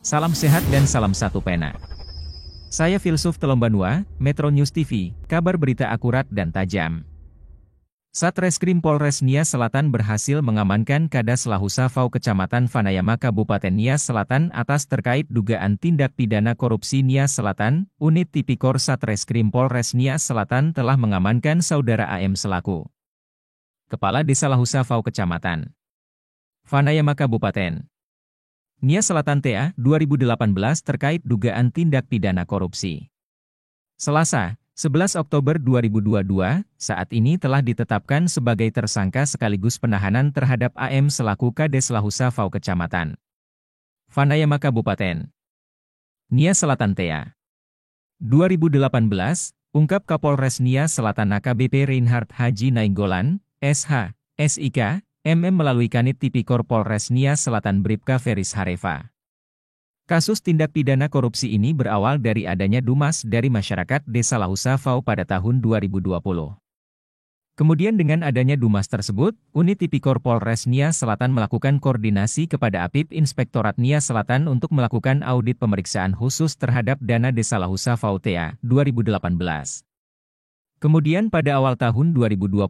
Salam sehat dan salam satu pena. Saya Filsuf Telombanua, Metro News TV, kabar berita akurat dan tajam. Satreskrim Polres Nias Selatan berhasil mengamankan Kades Lahusafau Kecamatan Vanayama Kabupaten Nias Selatan atas terkait dugaan tindak pidana korupsi Nias Selatan. Unit Tipikor Satreskrim Polres Nias Selatan telah mengamankan Saudara AM selaku Kepala Desa Lahusafau Kecamatan Vanayama Kabupaten Nias Selatan TA 2018 terkait dugaan tindak pidana korupsi. Selasa, 11 Oktober 2022, saat ini telah ditetapkan sebagai tersangka sekaligus penahanan terhadap AM selaku Kades Lahusafau Kecamatan Vanayama Kabupaten Nias Selatan TA 2018, ungkap Kapolres Nias Selatan AKBP Reinhard Haji Nainggolan, SH, SIK, MM melalui Kanit Tipikor Polres Nias Selatan Bribka Feris Hareva. Kasus tindak pidana korupsi ini berawal dari adanya dumas dari masyarakat Desa Lahusafau pada tahun 2020. Kemudian dengan adanya dumas tersebut, Unit Tipikor Polres Nias Selatan melakukan koordinasi kepada APIP Inspektorat Nias Selatan untuk melakukan audit pemeriksaan khusus terhadap dana Desa Lahusafau TA 2018. Kemudian pada awal tahun 2021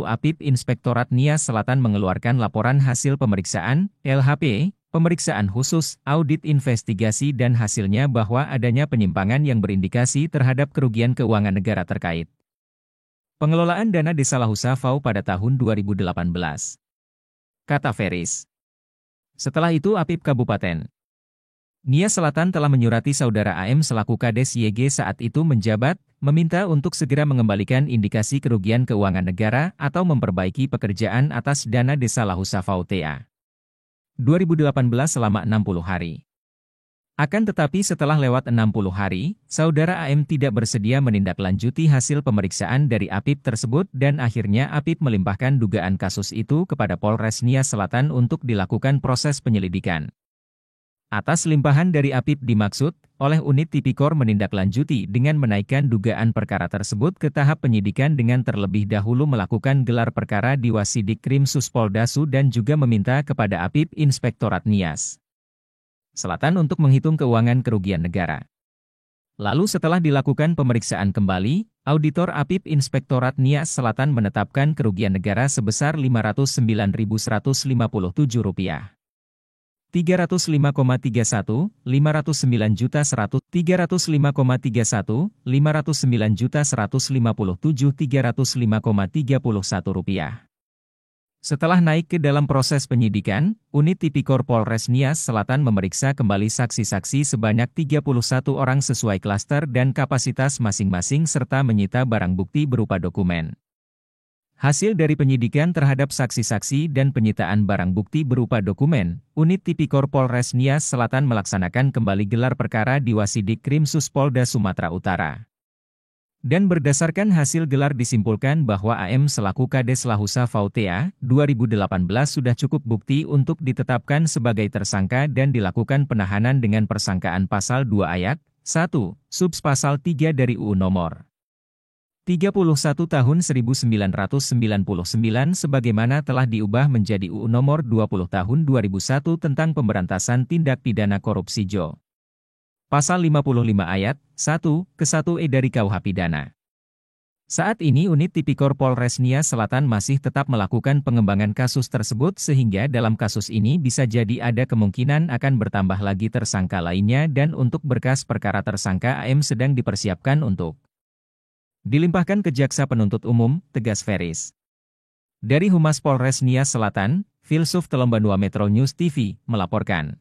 APIP Inspektorat Nias Selatan mengeluarkan laporan hasil pemeriksaan, LHP, pemeriksaan khusus, audit investigasi dan hasilnya bahwa adanya penyimpangan yang berindikasi terhadap kerugian keuangan negara terkait pengelolaan dana Desa Lahusafau pada tahun 2018. Kata Feris. Setelah itu APIP Kabupaten Nias Selatan telah menyurati Saudara AM selaku Kades YG saat itu menjabat, meminta untuk segera mengembalikan indikasi kerugian keuangan negara atau memperbaiki pekerjaan atas dana Desa Lahusafau TA 2018 selama 60 hari. Akan tetapi setelah lewat 60 hari, Saudara AM tidak bersedia menindaklanjuti hasil pemeriksaan dari APIP tersebut dan akhirnya APIP melimpahkan dugaan kasus itu kepada Polres Nias Selatan untuk dilakukan proses penyelidikan. Atas limpahan dari APIP dimaksud, oleh Unit Tipikor menindaklanjuti dengan menaikkan dugaan perkara tersebut ke tahap penyidikan dengan terlebih dahulu melakukan gelar perkara di Wasidik Krim Suspolda Su dan juga meminta kepada APIP Inspektorat Nias Selatan untuk menghitung keuangan kerugian negara. Lalu setelah dilakukan pemeriksaan kembali, Auditor APIP Inspektorat Nias Selatan menetapkan kerugian negara sebesar Rp509.157. 305,31, 509.100, 305,31, 509.157, 305,31 rupiah. Setelah naik ke dalam proses penyidikan, Unit Tipikor Polres Nias Selatan memeriksa kembali saksi-saksi sebanyak 31 orang sesuai klaster dan kapasitas masing-masing serta menyita barang bukti berupa dokumen. Hasil dari penyidikan terhadap saksi-saksi dan penyitaan barang bukti berupa dokumen, Unit Tipikor Polres Nias Selatan melaksanakan kembali gelar perkara di Wasidik Krim Suspolda Sumatera Utara. Dan berdasarkan hasil gelar disimpulkan bahwa AM selaku Kades Lahusafau TA 2018 sudah cukup bukti untuk ditetapkan sebagai tersangka dan dilakukan penahanan dengan persangkaan pasal 2 ayat 1, subs pasal 3 dari UU Nomor 31 tahun 1999 sebagaimana telah diubah menjadi UU Nomor 20 tahun 2001 tentang pemberantasan tindak pidana korupsi Jo. Pasal 55 ayat 1 ke 1E dari KUH Pidana. Saat ini Unit Tipikor Polres Nias Selatan masih tetap melakukan pengembangan kasus tersebut sehingga dalam kasus ini bisa jadi ada kemungkinan akan bertambah lagi tersangka lainnya dan untuk berkas perkara tersangka AM sedang dipersiapkan untuk dilimpahkan ke Jaksa Penuntut Umum, tegas Feris. Dari Humas Polres Nias Selatan, Filsuf Telombanua Metro News TV, melaporkan.